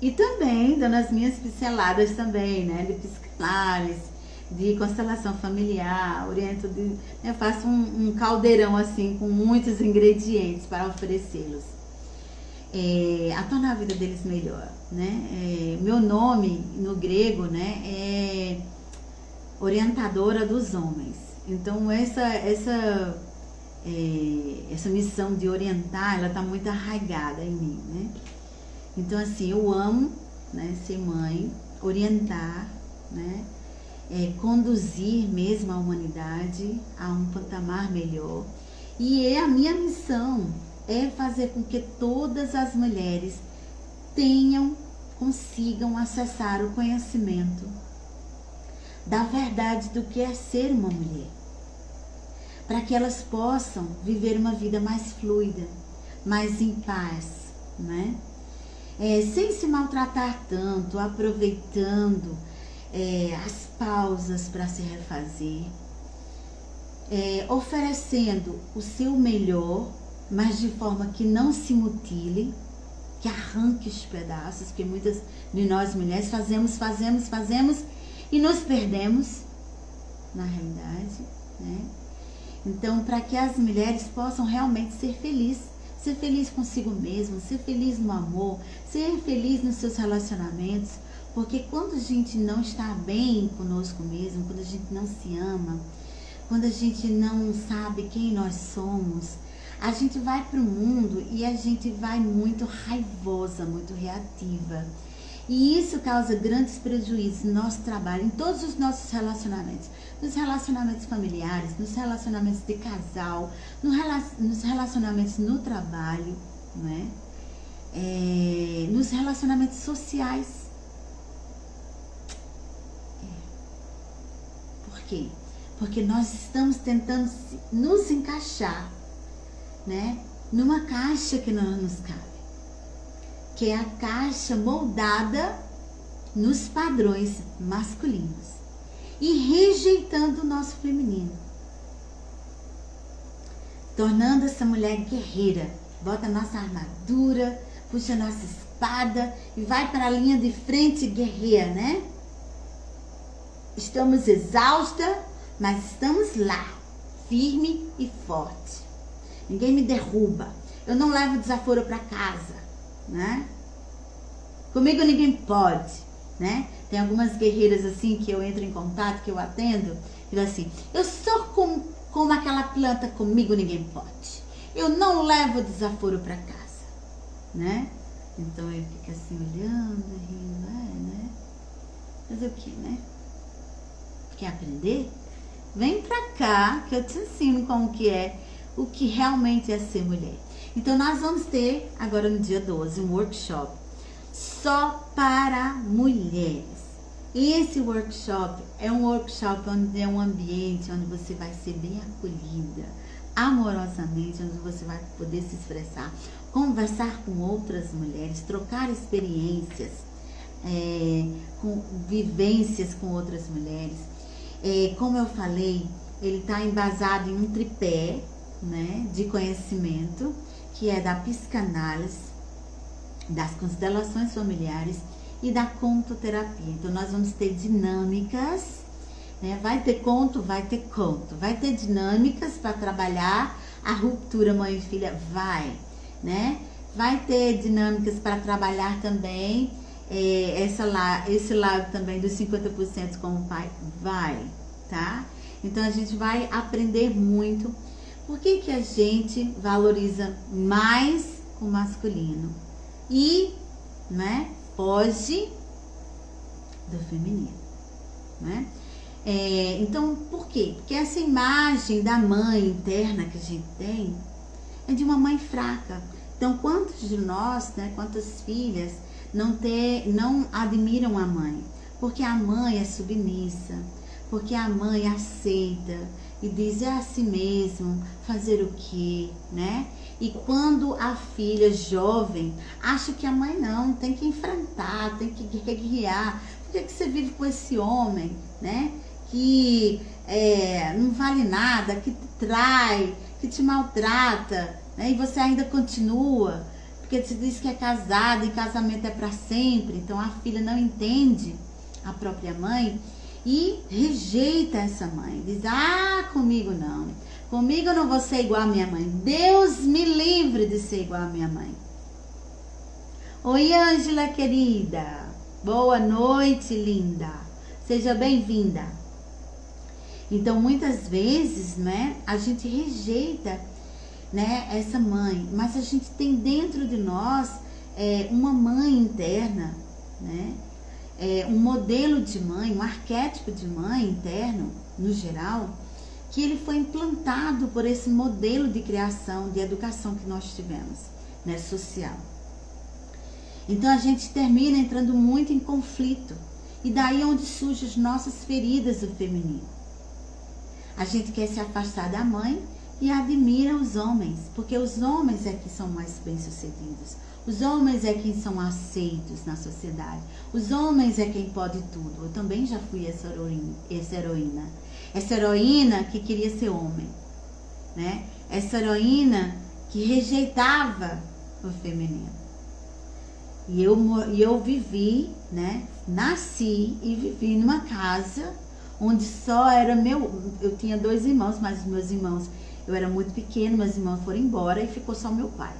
E também dando as minhas pinceladas também, né? De psicanálise, de constelação familiar, eu faço um caldeirão assim com muitos ingredientes para oferecê-los, a tornar a vida deles melhor, né? Meu nome no grego, né, é orientadora dos homens. Então essa missão de orientar, ela está muito arraigada em mim, né? Então assim, eu amo, né, ser mãe, orientar, né? Conduzir mesmo a humanidade a um patamar melhor. E a minha missão é fazer com que todas as mulheres consigam acessar o conhecimento da verdade do que é ser uma mulher, para que elas possam viver uma vida mais fluida, mais em paz, né? Sem se maltratar tanto, aproveitando as pausas para se refazer, oferecendo o seu melhor, mas de forma que não se mutile, que arranque os pedaços, porque muitas de nós mulheres fazemos e nos perdemos na realidade, né? Então, para que as mulheres possam realmente ser ser feliz consigo mesmo, ser feliz no amor, ser feliz nos seus relacionamentos. Porque quando a gente não está bem conosco mesmo, quando a gente não se ama, quando a gente não sabe quem nós somos, a gente vai para o mundo e a gente vai muito raivosa, muito reativa. E isso causa grandes prejuízos no nosso trabalho, em todos os nossos relacionamentos. Nos relacionamentos familiares, nos relacionamentos de casal, nos relacionamentos no trabalho, né? Nos relacionamentos sociais. Por quê? Porque nós estamos tentando nos encaixar, né, numa caixa que não nos cabe, que é a caixa moldada nos padrões masculinos e rejeitando o nosso feminino, tornando essa mulher guerreira, bota a nossa armadura, puxa a nossa espada e vai para a linha de frente guerreira, né? Estamos exaustas, mas estamos lá, firme e forte. Ninguém me derruba. Eu não levo desaforo para casa, né? Comigo ninguém pode, né? Tem algumas guerreiras assim que eu entro em contato, que eu atendo, e digo assim: eu sou como aquela planta, comigo ninguém pode. Eu não levo desaforo para casa, né? Então eu fico assim olhando, rindo, né? Fazer o que, né? Quer aprender? Vem pra cá que eu te ensino como que é, o que realmente é ser mulher. Então nós vamos ter agora no dia 12 um workshop só para mulheres. E esse workshop é um workshop onde é um ambiente onde você vai ser bem acolhida, amorosamente, onde você vai poder se expressar, conversar com outras mulheres, trocar experiências, com vivências com outras mulheres. Como eu falei, ele está embasado em um tripé, né, de conhecimento, que é da psicanálise, das constelações familiares e da contoterapia. Então nós vamos ter dinâmicas, né? Vai ter conto, vai ter conto, vai ter dinâmicas para trabalhar a ruptura mãe e filha, né? Vai ter dinâmicas para trabalhar também esse lado também dos 50% com o pai, tá? Então a gente vai aprender muito. Por que que a gente valoriza mais o masculino e, né, foge do feminino, né? Então, por quê? Porque essa imagem da mãe interna que a gente tem é de uma mãe fraca. Então, quantos de nós, né, quantas filhas não admiram a mãe? Porque a mãe é submissa, porque a mãe aceita e diz: é assim mesmo, fazer o quê, né? E quando a filha jovem acha que a mãe não, tem que enfrentar, tem que guerrear. Por que você vive com esse homem, né? Que não vale nada, que te trai, que te maltrata, né? E você ainda continua, porque te diz que é casada e casamento é para sempre. Então a filha não entende a própria mãe e rejeita essa mãe. Diz: ah, comigo não. Comigo eu não vou ser igual a minha mãe. Deus me livre de ser igual a minha mãe. Oi, Ângela querida. Boa noite, linda. Seja bem-vinda. Então, muitas vezes, né, a gente rejeita, né, essa mãe. Mas a gente tem dentro de nós uma mãe interna, né? Um modelo de mãe, um arquétipo de mãe interno, no geral, que ele foi implantado por esse modelo de criação, de educação que nós tivemos, né, social. Então a gente termina entrando muito em conflito, e daí é onde surgem as nossas feridas do feminino. A gente quer se afastar da mãe e admira os homens, porque os homens é que são mais bem-sucedidos. Os homens é quem são aceitos na sociedade. Os homens é quem pode tudo. Eu também já fui essa heroína. Essa heroína que queria ser homem, né? Essa heroína que rejeitava o feminino. E eu vivi, né? Nasci e vivi numa casa onde só era eu tinha 2 irmãos, mas os meus irmãos, eu era muito pequena, meus irmãos foram embora e ficou só meu pai.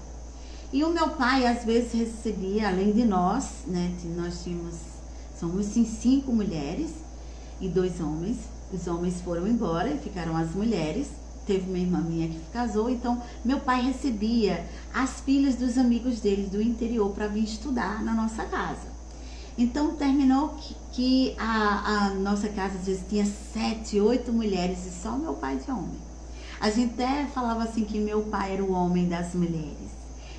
E o meu pai, às vezes, recebia, além de nós, né? Somos sim 5 mulheres e 2 homens. Os homens foram embora e ficaram as mulheres. Teve uma irmã minha que casou, então meu pai recebia as filhas dos amigos deles do interior para vir estudar na nossa casa. Então terminou que a nossa casa às vezes tinha 7, 8 mulheres e só meu pai de homem. A gente até falava assim que meu pai era o homem das mulheres.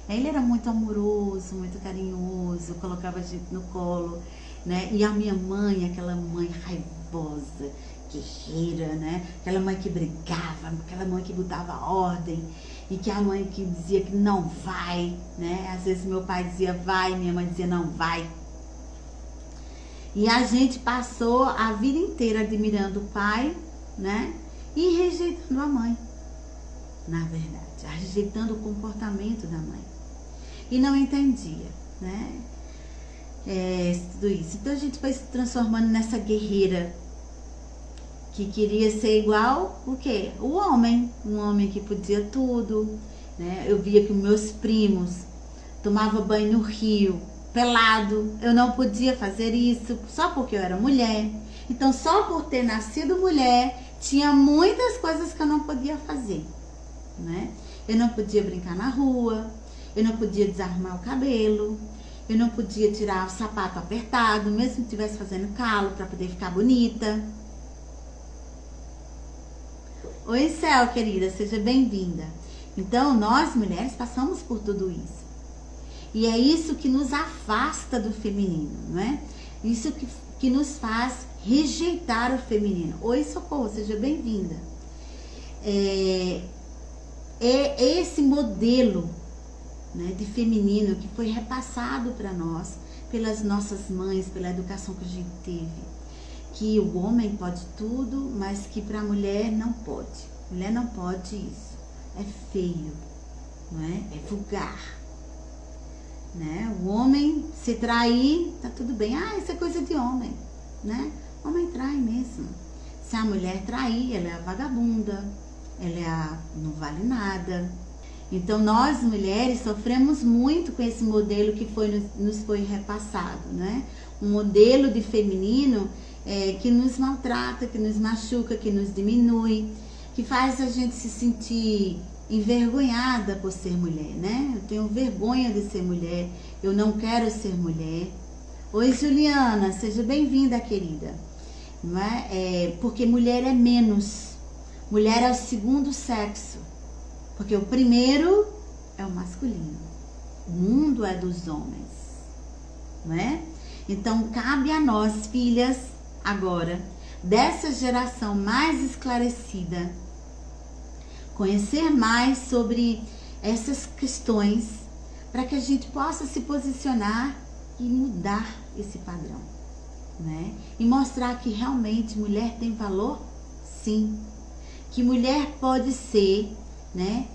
Ele era muito amoroso, muito carinhoso, colocava a gente no colo, né? E a minha mãe, aquela mãe raivosa, guerreira, né? Aquela mãe que brigava, aquela mãe que botava ordem, e que a mãe que dizia que não vai, né? Às vezes meu pai dizia vai, minha mãe dizia não vai. E a gente passou a vida inteira admirando o pai, né? E rejeitando a mãe, na verdade, rejeitando o comportamento da mãe. E não entendia, né? Tudo isso. Então a gente foi se transformando nessa guerreira que queria ser igual o quê? O homem, um homem que podia tudo, né? Eu via que meus primos tomavam banho no rio, pelado. Eu não podia fazer isso só porque eu era mulher. Então só por ter nascido mulher, tinha muitas coisas que eu não podia fazer, né? Eu não podia brincar na rua, eu não podia desarrumar o cabelo, eu não podia tirar o sapato apertado, mesmo que estivesse fazendo calo para poder ficar bonita. Oi, Céu, querida, seja bem-vinda. Então, nós mulheres passamos por tudo isso. E é isso que nos afasta do feminino, não é? Isso que nos faz rejeitar o feminino. Oi, Socorro, seja bem-vinda. É esse modelo, né, de feminino que foi repassado para nós pelas nossas mães, pela educação que a gente teve. Que o homem pode tudo, mas que para a mulher não pode. Mulher não pode isso. É feio, não é? É vulgar, né? O homem se trair, tá tudo bem. Isso é coisa de homem, né? Homem trai mesmo. Se a mulher trair, ela é a vagabunda, não vale nada. Então nós mulheres sofremos muito com esse modelo que nos foi repassado, né? Um modelo de feminino que nos maltrata, que nos machuca, que nos diminui, que faz a gente se sentir envergonhada por ser mulher, né? Eu tenho vergonha de ser mulher, eu não quero ser mulher. Oi, Juliana, seja bem-vinda, querida. Não é? Porque mulher é menos. Mulher é o segundo sexo, porque o primeiro é o masculino. O mundo é dos homens, não é? Então, cabe a nós, filhas, agora, dessa geração mais esclarecida, conhecer mais sobre essas questões, para que a gente possa se posicionar e mudar esse padrão, né? E mostrar que realmente mulher tem valor, sim. Que mulher pode ser, né,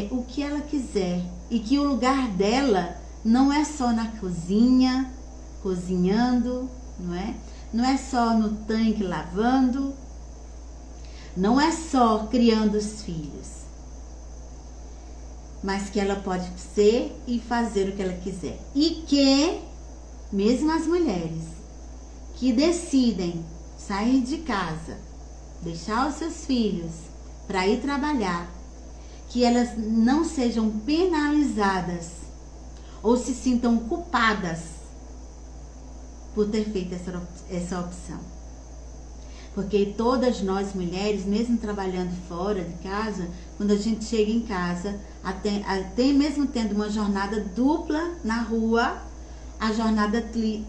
o que ela quiser. E que o lugar dela não é só na cozinha, cozinhando, não é? Não é só no tanque lavando, não é só criando os filhos, mas que ela pode ser e fazer o que ela quiser. E que, mesmo as mulheres que decidem sair de casa, deixar os seus filhos para ir trabalhar, que elas não sejam penalizadas ou se sintam culpadas por ter feito essa opção. Porque todas nós mulheres, mesmo trabalhando fora de casa, quando a gente chega em casa, até mesmo tendo uma jornada dupla na rua, a jornada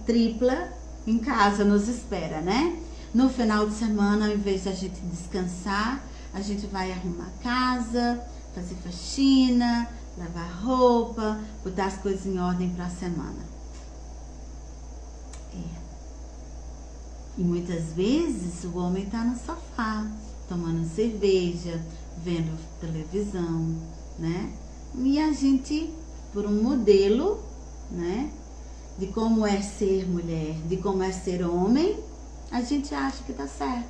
tripla em casa nos espera, né? No final de semana, ao invés da gente descansar, a gente vai arrumar a casa, fazer faxina, lavar roupa, botar as coisas em ordem para a semana. E muitas vezes o homem está no sofá, tomando cerveja, vendo televisão, né? E a gente, por um modelo, né, de como é ser mulher, de como é ser homem, a gente acha que tá certo.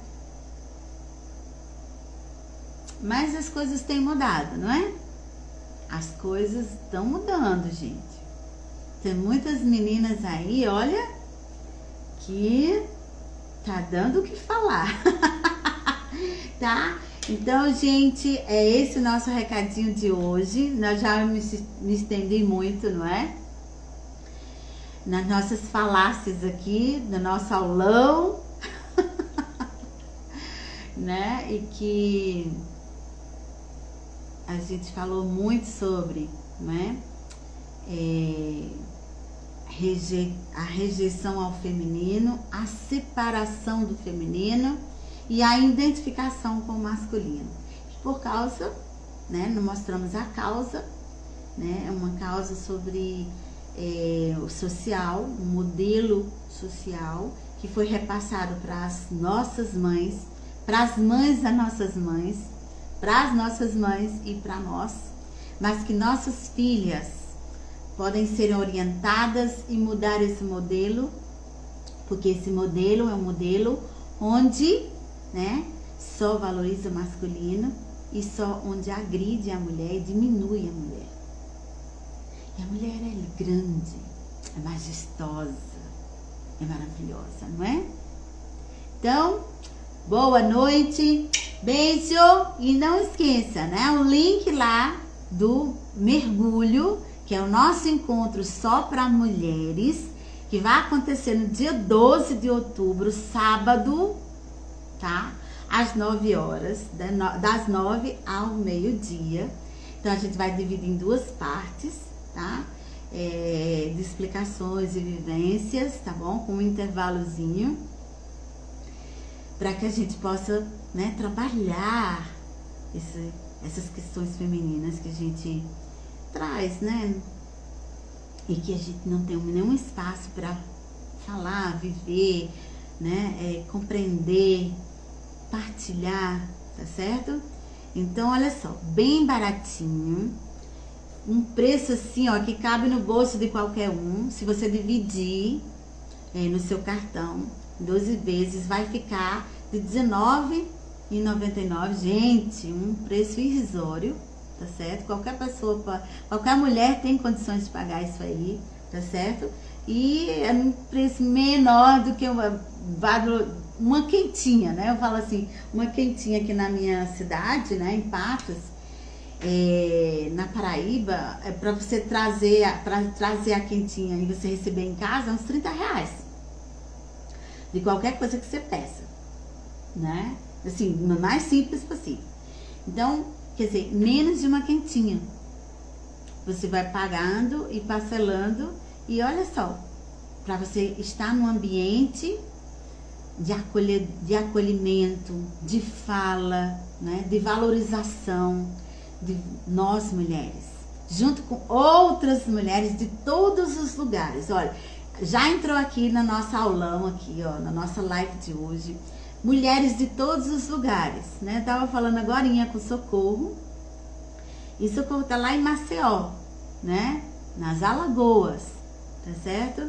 Mas as coisas têm mudado, não é? as coisas estão mudando, gente. Tem muitas meninas aí, olha, que tá dando o que falar. Tá? Então, gente, é esse o nosso recadinho de hoje. Nós já me estendi muito, não é? Nas nossas falácias aqui, no nosso aulão. Né? E que a gente falou muito sobre, né? A rejeição ao feminino, a separação do feminino e a identificação com o masculino. Por causa, né? Não mostramos a causa, né? É uma causa sobre o social, um modelo social que foi repassado para as nossas mães, para as mães das nossas mães, para as nossas mães e para nós, mas que nossas filhas podem ser orientadas e mudar esse modelo, porque esse modelo é um modelo onde, né, só valoriza o masculino e só onde agride a mulher e diminui a mulher. E a mulher é grande, é majestosa, é maravilhosa, não é? Então, boa noite, beijo e não esqueça, né? O link lá do mergulho, que é o nosso encontro só para mulheres, que vai acontecer no dia 12 de outubro, sábado, tá? Às 9 horas, das 9 ao meio-dia. Então a gente vai dividir em duas partes, tá? De explicações e vivências, tá bom? Com um intervalozinho, para que a gente possa, né, trabalhar essas questões femininas que a gente traz, né? E que a gente não tem nenhum espaço para falar, viver, né? Compreender, partilhar, tá certo? Então, olha só, bem baratinho, um preço assim, ó, que cabe no bolso de qualquer um. Se você dividir no seu cartão 12 vezes, vai ficar de R$19,99. Gente, um preço irrisório, tá certo? Qualquer pessoa, qualquer mulher tem condições de pagar isso aí, tá certo? E é um preço menor do que uma quentinha, né? Eu falo assim, uma quentinha aqui na minha cidade, né, em Patos, na Paraíba, para você trazer a quentinha e você receber em casa, uns R$30. De qualquer coisa que você peça, né? Assim, no mais simples possível. Então, quer dizer, menos de uma quentinha. Você vai pagando e parcelando. E olha só, para você estar num ambiente de acolhimento, de fala, né? De valorização de nós mulheres, junto com outras mulheres de todos os lugares. Olha, já entrou aqui na nossa aulão, aqui, ó, na nossa live de hoje, mulheres de todos os lugares, né? Eu tava falando agorinha com Socorro, e Socorro tá lá em Maceió, né? Nas Alagoas, tá certo?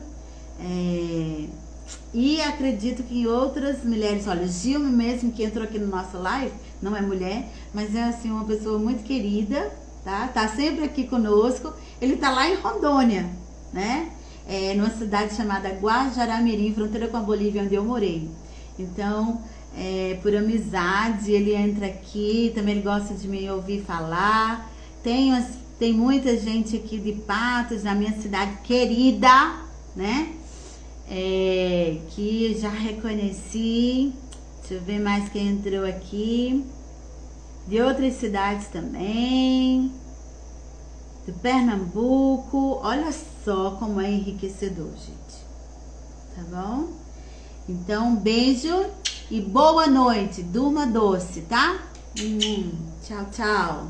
E acredito que em outras mulheres, olha, Gilma mesmo, que entrou aqui no nosso live, não é mulher, mas é assim, uma pessoa muito querida, tá? Tá sempre aqui conosco. Ele tá lá em Rondônia, né? Numa cidade chamada Guajará-Mirim, fronteira com a Bolívia, onde eu morei. Então, por amizade, ele entra aqui, também ele gosta de me ouvir falar. Tem muita gente aqui de Patos, na minha cidade querida, né? Que já reconheci. Deixa eu ver mais quem entrou aqui. De outras cidades também. Do Pernambuco. Olha só como é enriquecedor, gente. Tá bom? Então, um beijo e boa noite. Durma doce, tá? Tchau, tchau.